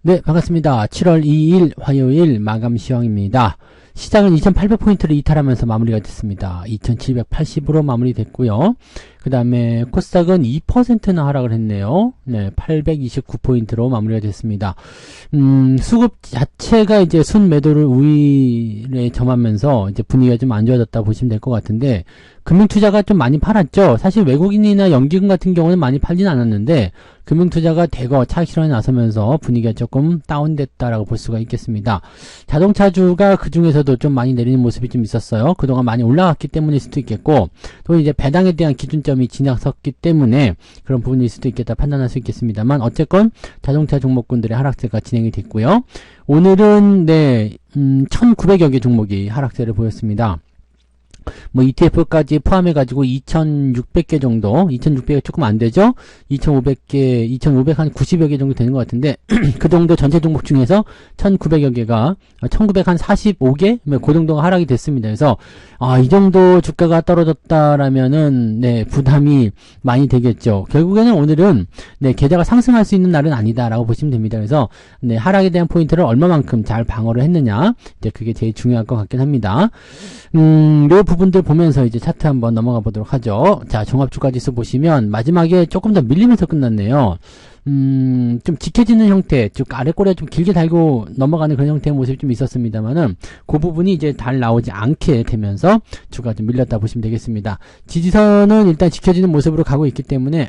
네, 반갑습니다. 7월 2일 화요일 마감 시황입니다. 시장은 2800포인트를 이탈하면서 마무리가 됐습니다. 2780으로 마무리됐고요. 그 다음에 코스닥은 2%나 하락을 했네요. 네, 829포인트로 마무리가 됐습니다. 수급 자체가 이제 순매도를 우위에 점하면서 이제 분위기가 좀 안 좋아졌다 보시면 될 것 같은데, 금융투자가 좀 많이 팔았죠. 사실 외국인이나 연기금 같은 경우는 많이 팔진 않았는데, 금융투자가 대거 차익 실현에 나서면서 분위기가 조금 다운됐다라고 볼 수가 있겠습니다. 자동차주가 그 중에서도 좀 많이 내리는 모습이 좀 있었어요. 그동안 많이 올라갔기 때문일 수도 있겠고, 또 이제 배당에 대한 기준점이 지나섰기 때문에 그런 부분일 수도 있겠다 판단할 수 있겠습니다만, 어쨌건 자동차 종목군들의 하락세가 진행이 됐고요. 오늘은 1900여 개 종목이 하락세를 보였습니다. 뭐 ETF까지 포함해가지고 2600개 정도, 2600개 조금 안 되죠? 2500개, 2500 한 90여 개 정도 되는 것 같은데, 그 정도 전체 종목 중에서 1900여 개가, 1900 한 45개? 그 정도가 하락이 됐습니다. 그래서, 이 정도 주가가 떨어졌다라면은, 부담이 많이 되겠죠. 결국에는 오늘은, 계좌가 상승할 수 있는 날은 아니다라고 보시면 됩니다. 그래서, 하락에 대한 포인트를 얼마만큼 잘 방어를 했느냐, 이제 그게 제일 중요할 것 같긴 합니다. 요 부분들 보면서 이제 차트 한번 넘어가 보도록 하죠. 자, 종합주가지수 보시면 마지막에 조금 더 밀리면서 끝났네요. 좀 지켜지는 형태, 쭉 아래 꼬리가 좀 길게 달고 넘어가는 그런 형태의 모습이 좀 있었습니다만은, 그 부분이 이제 잘 나오지 않게 되면서 주가가 좀 밀렸다 보시면 되겠습니다. 지지선은 일단 지켜지는 모습으로 가고 있기 때문에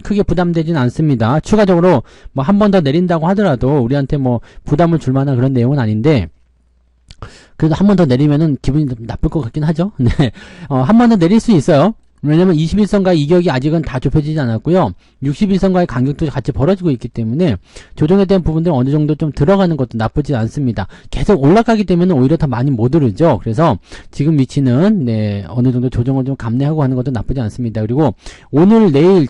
크게 부담되진 않습니다. 추가적으로 뭐 한 번 더 내린다고 하더라도 우리한테 뭐 부담을 줄 만한 그런 내용은 아닌데, 그래도 한 번 더 내리면은 기분이 좀 나쁠 것 같긴 하죠. 네. 한 번 더 내릴 수 있어요. 왜냐면 21선과의 이격이 아직은 다 좁혀지지 않았고요. 61선과의 간격도 같이 벌어지고 있기 때문에 조정에 대한 부분들 어느 정도 좀 들어가는 것도 나쁘지 않습니다. 계속 올라가게 되면 오히려 더 많이 못 오르죠. 그래서 지금 위치는 어느 정도 조정을 좀 감내하고 하는 것도 나쁘지 않습니다. 그리고 오늘 내일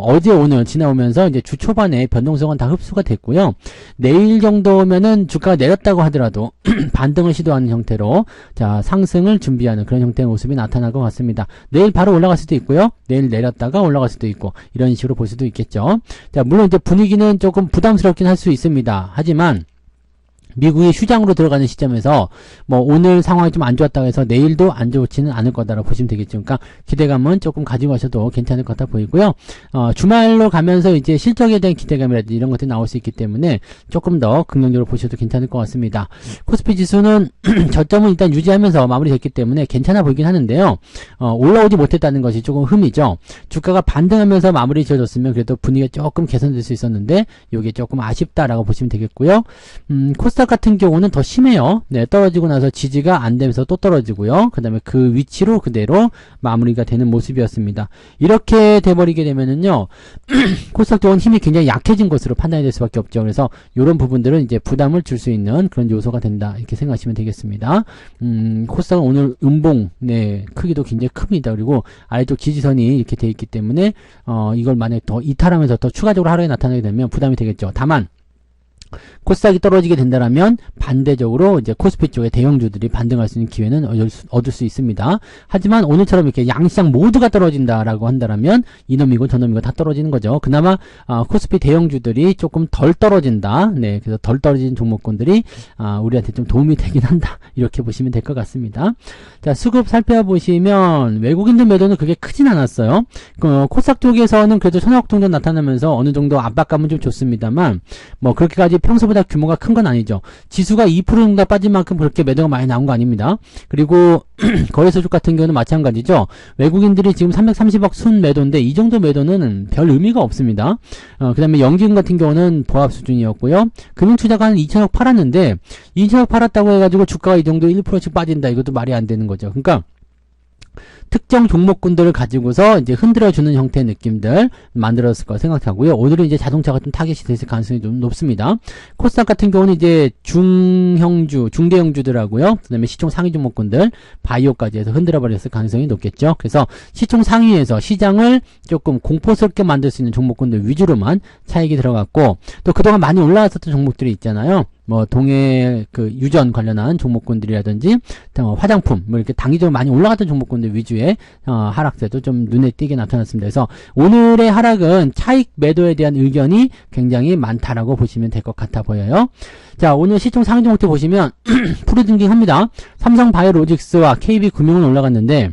어제 오늘 지나오면서 이제 주 초반에 변동성은 다 흡수가 됐고요. 내일 정도면은 주가가 내렸다고 하더라도 반등을 시도하는 형태로 자, 상승을 준비하는 그런 형태의 모습이 나타날 것 같습니다. 내일 바로 올라갈 수도 있고요. 내일 내렸다가 올라갈 수도 있고 이런 식으로 볼 수도 있겠죠. 자, 물론 이제 분위기는 조금 부담스럽긴 할 수 있습니다. 하지만 미국이 휴장으로 들어가는 시점에서 뭐 오늘 상황이 좀 안 좋았다고 해서 내일도 안 좋지는 않을 거다라고 보시면 되겠죠. 그러니까 기대감은 조금 가지고 가셔도 괜찮을 것 같아 보이고요. 주말로 가면서 이제 실적에 대한 기대감이라든지 이런 것들이 나올 수 있기 때문에 조금 더 긍정적으로 보셔도 괜찮을 것 같습니다. 코스피 지수는 저점은 일단 유지하면서 마무리됐기 때문에 괜찮아 보이긴 하는데요. 올라오지 못했다는 것이 조금 흠이죠. 주가가 반등하면서 마무리 지어졌으면 그래도 분위기가 조금 개선될 수 있었는데 이게 조금 아쉽다라고 보시면 되겠고요. 코스닥 같은 경우는 더 심해요. 떨어지고 나서 지지가 안 되면서 또 떨어지고요. 그 다음에 그 위치로 그대로 마무리가 되는 모습이었습니다. 이렇게 돼버리게 되면은요, 코스닥 쪽은 힘이 굉장히 약해진 것으로 판단이 될 수밖에 없죠. 그래서 이런 부분들은 이제 부담을 줄 수 있는 그런 요소가 된다. 이렇게 생각하시면 되겠습니다. 코스닥은 오늘 음봉, 크기도 굉장히 큽니다. 그리고 아래쪽 지지선이 이렇게 돼 있기 때문에, 이걸 만약에 더 이탈하면서 더 추가적으로 하락이 나타나게 되면 부담이 되겠죠. 다만, 코스닥이 떨어지게 된다면 반대적으로 이제 코스피 쪽의 대형주들이 반등할 수 있는 기회는 얻을 수 있습니다. 하지만 오늘처럼 이렇게 양시장 모두가 떨어진다라고 한다면 이놈이고 저놈이고 다 떨어지는 거죠. 그나마 코스피 대형주들이 조금 덜 떨어진다. 그래서 덜 떨어진 종목군들이 우리한테 좀 도움이 되긴 한다. 이렇게 보시면 될 것 같습니다. 자, 수급 살펴보시면 외국인들 매도는 그게 크진 않았어요. 코스닥 쪽에서는 그래도 천억 정도 나타나면서 어느 정도 압박감은 좀 좋습니다만 뭐 그렇게까지 평소보다 규모가 큰 건 아니죠. 지수가 2% 정도 빠진 만큼 그렇게 매도가 많이 나온 거 아닙니다. 그리고 거래소쪽 같은 경우는 마찬가지죠. 외국인들이 지금 330억 순 매도인데 이 정도 매도는 별 의미가 없습니다. 그 다음에 연기금 같은 경우는 보합 수준이었고요. 금융투자가 한 2천억 팔았는데 2천억 팔았다고 해가지고 주가가 이 정도 1%씩 빠진다. 이것도 말이 안 되는 거죠. 그러니까 특정 종목군들을 가지고서 이제 흔들어주는 형태의 느낌들 만들었을 거라 생각하고요. 오늘은 이제 자동차가 좀 타겟이 됐을 가능성이 좀 높습니다. 코스닥 같은 경우는 이제 중대형주들하고요. 그 다음에 시총 상위 종목군들, 바이오까지 해서 흔들어버렸을 가능성이 높겠죠. 그래서 시총 상위에서 시장을 조금 공포스럽게 만들 수 있는 종목군들 위주로만 차익이 들어갔고, 또 그동안 많이 올라왔었던 종목들이 있잖아요. 뭐 동해 그 유전 관련한 종목군들이라든지 화장품 뭐 이렇게 단기적으로 많이 올라갔던 종목군들 위주의 하락세도 좀 눈에 띄게 나타났습니다. 그래서 오늘의 하락은 차익 매도에 대한 의견이 굉장히 많다라고 보시면 될 것 같아 보여요. 자, 오늘 시총 상위 종목들 보시면 푸르등딩합니다. 삼성바이오로직스와 KB금융은 올라갔는데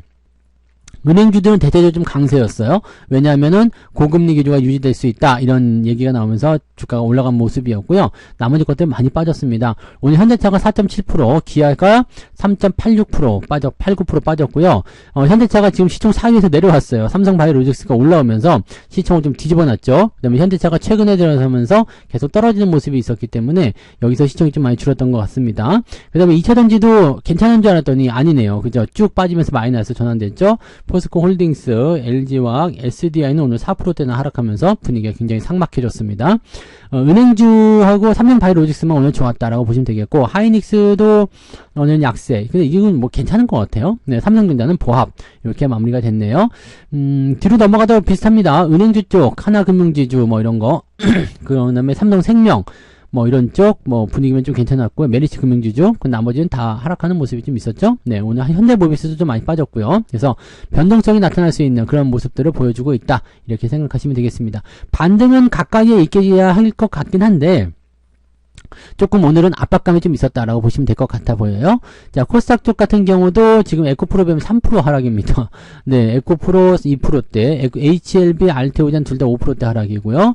은행주들은 대체적으로 좀 강세였어요. 왜냐하면은 고금리 기조가 유지될 수 있다 이런 얘기가 나오면서 주가가 올라간 모습이었고요. 나머지 것들 많이 빠졌습니다. 오늘 현대차가 4.7%, 기아가 3.86% 89% 빠졌고요. 현대차가 지금 시총 4위에서 내려왔어요. 삼성바이오로직스가 올라오면서 시총을 좀 뒤집어놨죠. 그 다음에 현대차가 최근에 들어서면서 계속 떨어지는 모습이 있었기 때문에 여기서 시총이 좀 많이 줄었던 것 같습니다. 그 다음에 2차전지도 괜찮은 줄 알았더니 아니네요. 그죠? 쭉 빠지면서 마이너스 전환됐죠. 포스코홀딩스, LG화학, SDI는 오늘 4%대나 하락하면서 분위기가 굉장히 삭막해졌습니다. 은행주하고 삼성바이오로직스만 오늘 좋았다라고 보시면 되겠고, 하이닉스도 오늘 약세. 근데 이건 뭐 괜찮은 것 같아요. 네, 삼성전자는 보합. 이렇게 마무리가 됐네요. 뒤로 넘어가도 비슷합니다. 은행주 쪽, 하나금융지주 뭐 이런 거. 그 다음에 삼성생명. 뭐 이런 쪽 뭐 분위기면 좀 괜찮았고요. 메리츠 금융주죠. 그 나머지는 다 하락하는 모습이 좀 있었죠. 네, 오늘 현대모비스도 좀 많이 빠졌고요. 그래서 변동성이 나타날 수 있는 그런 모습들을 보여주고 있다. 이렇게 생각하시면 되겠습니다. 반등은 가까이에 있게야 할 것 같긴 한데 조금 오늘은 압박감이 좀 있었다라고 보시면 될 것 같아 보여요. 자, 코스닥 쪽 같은 경우도 지금 에코프로 보면 3% 하락입니다. 네, 에코프로 2%대, HLB, 알테오젠 둘 다 5%대 하락이고요.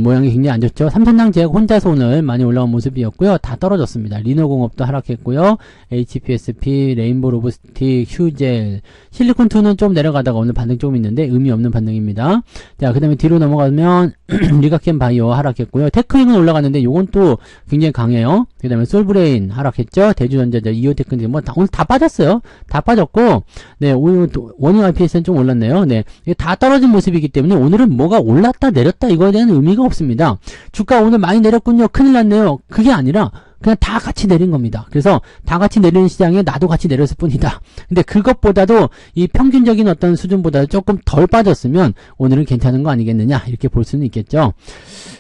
모양이 굉장히 안 좋죠. 삼성전자제약 혼자서 오늘 많이 올라온 모습이었고요. 다 떨어졌습니다. 리노공업도 하락했고요. HPSP, 레인보 로보스틱, 휴젤, 실리콘2는 좀 내려가다가 오늘 반등 좀 있는데 의미 없는 반등입니다. 자, 그 다음에 뒤로 넘어가면 리가켄 바이오 하락했고요. 테크닉은 올라갔는데 요건 또 굉장히 강해요. 그 다음에 솔브레인 하락했죠. 대주전자제, 이오테크는 뭐 오늘 다 빠졌어요. 다 빠졌고, 네, 오늘 원익 IPS는 좀 올랐네요. 네, 이게 다 떨어진 모습이기 때문에 오늘은 뭐가 올랐다 내렸다 이거에 대한 의미가 없습니다. 주가 오늘 많이 내렸군요. 큰일 났네요. 그게 아니라 그냥 다 같이 내린 겁니다. 그래서 다 같이 내리는 시장에 나도 같이 내렸을 뿐이다. 근데 그것보다도 이 평균적인 어떤 수준보다 조금 덜 빠졌으면 오늘은 괜찮은 거 아니겠느냐 이렇게 볼 수는 있겠죠.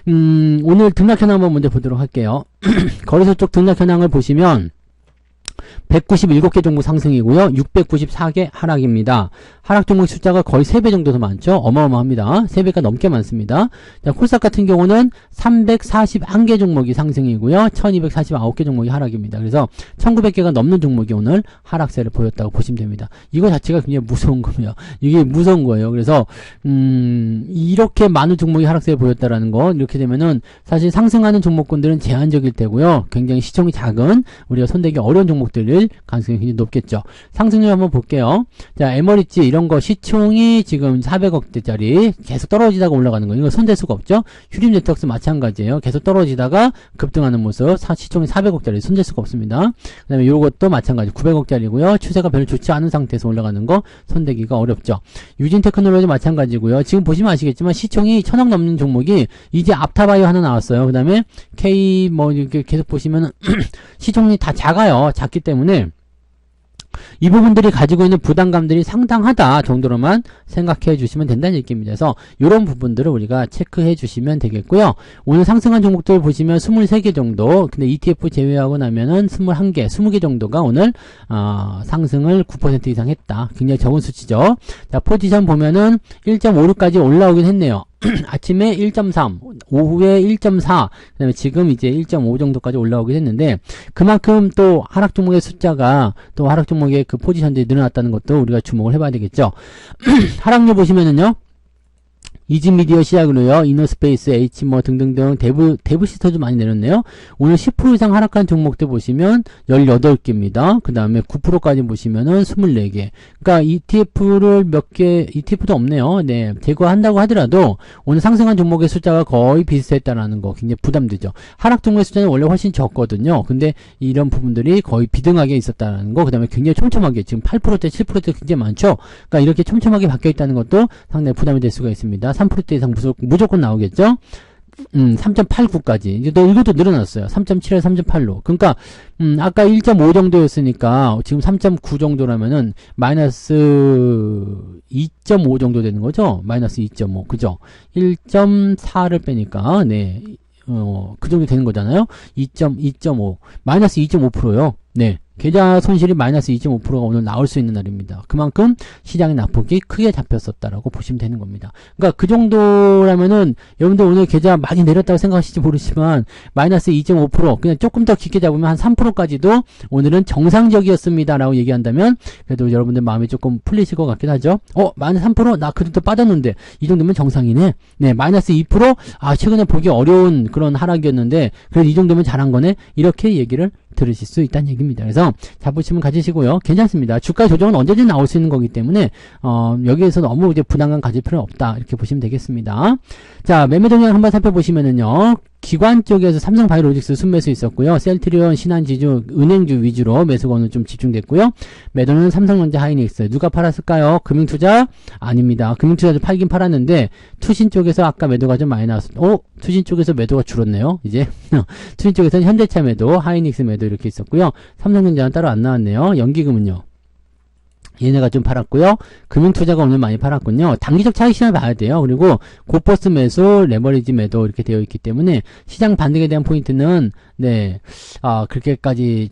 오늘 등락 현황 한번 먼저 보도록 할게요. 거래소 쪽 등락 현황을 보시면 197개 종목 상승이고요. 694개 하락입니다. 하락 종목 숫자가 거의 3배 정도 더 많죠. 어마어마합니다. 3배가 넘게 많습니다. 자, 콜삭 같은 경우는 341개 종목이 상승이고요. 1249개 종목이 하락입니다. 그래서 1900개가 넘는 종목이 오늘 하락세를 보였다고 보시면 됩니다. 이거 자체가 굉장히 무서운 거예요. 이게 무서운 거예요. 그래서 이렇게 많은 종목이 하락세를 보였다라는 거, 이렇게 되면은 사실 상승하는 종목군들은 제한적일 테고요. 굉장히 시총이 작은 우리가 손대기 어려운 종목들을 가능성이 굉장히 높겠죠. 상승률 한번 볼게요. 자, 에머리지 이런 거 시총이 지금 400억대짜리 계속 떨어지다가 올라가는 거, 이거 손댈 수가 없죠. 휴림 네트워크스 마찬가지예요. 계속 떨어지다가 급등하는 모습, 시총이 400억짜리 손댈 수가 없습니다. 그 다음에 요것도 마찬가지 900억짜리고요. 추세가 별로 좋지 않은 상태에서 올라가는 거 손대기가 어렵죠. 유진 테크놀로지 마찬가지고요. 지금 보시면 아시겠지만 시총이 1000억 넘는 종목이 이제 앞타바이오 하나 나왔어요. 그 다음에 K 뭐 이렇게 계속 보시면 시총이 다 작아요. 작기 때문에 이 부분들이 가지고 있는 부담감들이 상당하다 정도로만 생각해 주시면 된다는 얘기입니다. 그래서 이런 부분들을 우리가 체크해 주시면 되겠고요. 오늘 상승한 종목들 보시면 23개 정도, 근데 ETF 제외하고 나면은 21개, 20개 정도가 오늘 상승을 9% 이상 했다. 굉장히 적은 수치죠. 자, 포지션 보면은 1.56까지 올라오긴 했네요. 아침에 1.3, 오후에 1.4, 그 다음에 지금 이제 1.5 정도까지 올라오긴 했는데, 그만큼 또 하락 종목의 숫자가, 또 하락 종목의 그 포지션들이 늘어났다는 것도 우리가 주목을 해봐야 되겠죠. 하락률 보시면은요, 이즈미디어 시작으로요, 이너스페이스, H 뭐 등등등 데브시스터도 많이 내렸네요. 오늘 10% 이상 하락한 종목들 보시면 18개입니다. 그 다음에 9%까지 보시면은 24개. 그러니까 ETF를 몇 개, ETF도 없네요. 네, 제거한다고 하더라도 오늘 상승한 종목의 숫자가 거의 비슷했다라는 거 굉장히 부담되죠. 하락 종목의 숫자는 원래 훨씬 적거든요. 근데 이런 부분들이 거의 비등하게 있었다는 거, 그 다음에 굉장히 촘촘하게 지금 8%대, 7%대 굉장히 많죠. 그러니까 이렇게 촘촘하게 바뀌어 있다는 것도 상당히 부담이 될 수가 있습니다. 3% 이상 무조건 나오겠죠? 3.89까지. 이것도 늘어났어요. 3.7에서 3.8로. 그러니까, 아까 1.5 정도였으니까, 지금 3.9 정도라면은, 마이너스 2.5 정도 되는 거죠? 마이너스 2.5. 그죠? 1.4를 빼니까, 네. 그 정도 되는 거잖아요. 2.5, 마이너스 2.5%요. 네. 계좌 손실이 마이너스 2.5%가 오늘 나올 수 있는 날입니다. 그만큼 시장의 낙폭이 크게 잡혔었다라고 보시면 되는 겁니다. 그러니까 그 정도라면은 여러분들 오늘 계좌 많이 내렸다고 생각하실지 모르지만 마이너스 2.5% 그냥 조금 더 깊게 잡으면 한 3%까지도 오늘은 정상적이었습니다라고 얘기한다면 그래도 여러분들 마음이 조금 풀리실 것 같긴 하죠. 마이너스 3%? 나 그래도 빠졌는데 이 정도면 정상이네. 네, 마이너스 2%? 최근에 보기 어려운 그런 하락이었는데 그래도 이 정도면 잘한 거네. 이렇게 얘기를 들으실 수 있다는 얘기입니다. 그래서 자부심을 가지시고요. 괜찮습니다. 주가 조정은 언제든 나올 수 있는 거기 때문에 여기에서 너무 이제 부담감 가질 필요는 없다. 이렇게 보시면 되겠습니다. 자, 매매 동향 한번 살펴보시면은요. 기관 쪽에서 삼성바이오로직스 순매수 있었고요. 셀트리온, 신한지주, 은행주 위주로 매수가 오늘 좀 집중됐고요. 매도는 삼성전자, 하이닉스. 누가 팔았을까요? 금융투자? 아닙니다. 금융투자도 팔긴 팔았는데 투신 쪽에서 아까 매도가 좀 많이 나왔습니다. 투신 쪽에서 매도가 줄었네요. 이제 투신 쪽에서는 현대차 매도, 하이닉스 매도 이렇게 있었고요. 삼성전자는 따로 안 나왔네요. 연기금은요. 얘네가 좀 팔았고요. 금융투자가 오늘 많이 팔았군요. 단기적 차익 시장을 봐야 돼요. 그리고 고버스 매수, 레버리지 매도 이렇게 되어 있기 때문에 시장 반등에 대한 포인트는 그렇게까지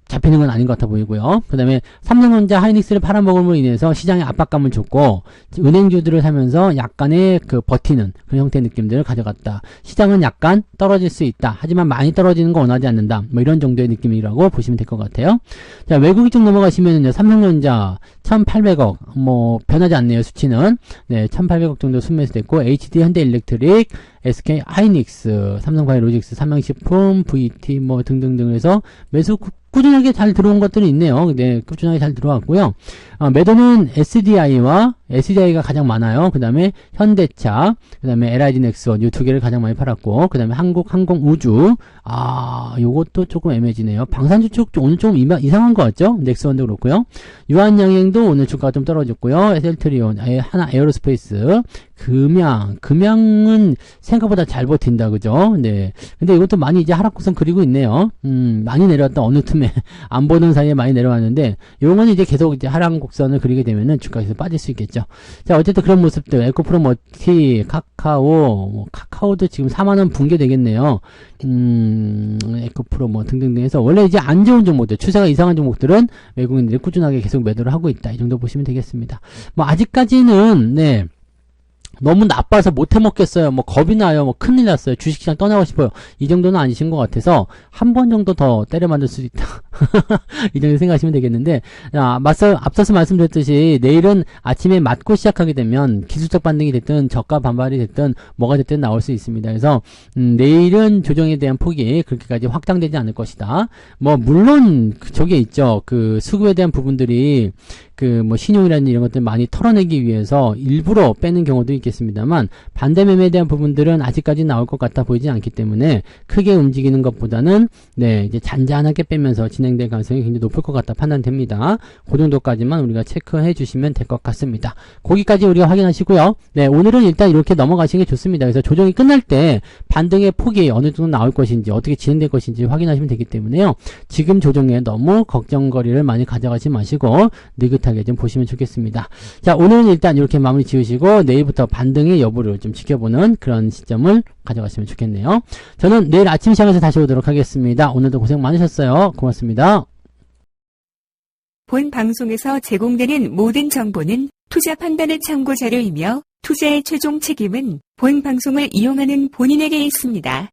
잡히는 건 아닌 것 같아 보이고요. 그 다음에 삼성전자, 하이닉스를 팔아먹음으로 인해서 시장에 압박감을 줬고 은행주들을 사면서 약간의 그 버티는 그런 형태의 느낌들을 가져갔다. 시장은 약간 떨어질 수 있다. 하지만 많이 떨어지는 거 원하지 않는다. 뭐 이런 정도의 느낌이라고 보시면 될 것 같아요. 자, 외국인 쪽 넘어가시면은요. 삼성전자 1,800억 뭐 변하지 않네요. 수치는. 네, 1,800억 정도 순매수됐고 HD 현대일렉트릭, SK 하이닉스, 삼성바이오로직스, 삼양식품, VT 뭐 등등등 해서 매수 꾸준하게 잘 들어온 것들이 있네요. 네, 꾸준하게 잘 들어왔고요. 매도는 SDI가 가장 많아요. 그 다음에 현대차, 그 다음에 LIG 넥스원 이 두 개를 가장 많이 팔았고, 그 다음에 한국항공우주, 요것도 조금 애매해지네요. 방산주 쪽 오늘 좀 이상한 것 같죠? 넥스원도 그렇고요. 유한양행도 오늘 주가가 좀 떨어졌고요. 셀트리온, 하나 에어로스페이스, 금양은 생각보다 잘 버틴다, 그죠? 네. 근데 이것도 많이 이제 하락구선 그리고 있네요. 많이 내려왔다 어느 틈에 안 보는 사이에 많이 내려왔는데, 요거는 이제 계속 이제 하락곡선을 그리게 되면은 주가에서 빠질 수 있겠죠. 자, 어쨌든 그런 모습들, 에코프로 머티, 카카오도 지금 4만원 붕괴 되겠네요. 에코프로 뭐 등등등 해서 원래 이제 안 좋은 종목들, 추세가 이상한 종목들은 외국인들이 꾸준하게 계속 매도를 하고 있다. 이 정도 보시면 되겠습니다. 뭐 아직까지는 네. 너무 나빠서 못 해먹겠어요. 뭐 겁이 나요. 뭐 큰일 났어요. 주식시장 떠나고 싶어요. 이 정도는 아니신 것 같아서 한 번 정도 더 때려 맞을 수도 있다. 이 정도 생각하시면 되겠는데, 앞서서 말씀드렸듯이 내일은 아침에 맞고 시작하게 되면 기술적 반등이 됐든 저가 반발이 됐든 뭐가 됐든 나올 수 있습니다. 그래서 내일은 조정에 대한 폭이 그렇게까지 확장되지 않을 것이다. 뭐 물론 저게 있죠. 그 수급에 대한 부분들이 뭐 신용이라는 이런 것들 많이 털어내기 위해서 일부러 빼는 경우도 있겠습니다만 반대 매매에 대한 부분들은 아직까지 나올 것 같아 보이지 않기 때문에 크게 움직이는 것보다는 네, 이제 잔잔하게 빼면서 진행될 가능성이 굉장히 높을 것 같다 판단됩니다. 그 정도까지만 우리가 체크해 주시면 될 것 같습니다. 거기까지 우리가 확인하시고요. 네, 오늘은 일단 이렇게 넘어가시는 게 좋습니다. 그래서 조정이 끝날 때 반등의 폭이 어느 정도 나올 것인지 어떻게 진행될 것인지 확인하시면 되기 때문에요. 지금 조정에 너무 걱정거리를 많이 가져가지 마시고 느긋하게 좀 보시면 좋겠습니다. 자, 오늘은 일단 이렇게 마무리 지으시고 내일부터 반등의 여부를 좀 지켜보는 그런 시점을 가져가시면 좋겠네요. 저는 내일 아침 시장에서 다시 오도록 하겠습니다. 오늘도 고생 많으셨어요. 고맙습니다. 본 방송에서 제공되는 모든 정보는 투자 판단의 참고 자료이며 투자의 최종 책임은 본 방송을 이용하는 본인에게 있습니다.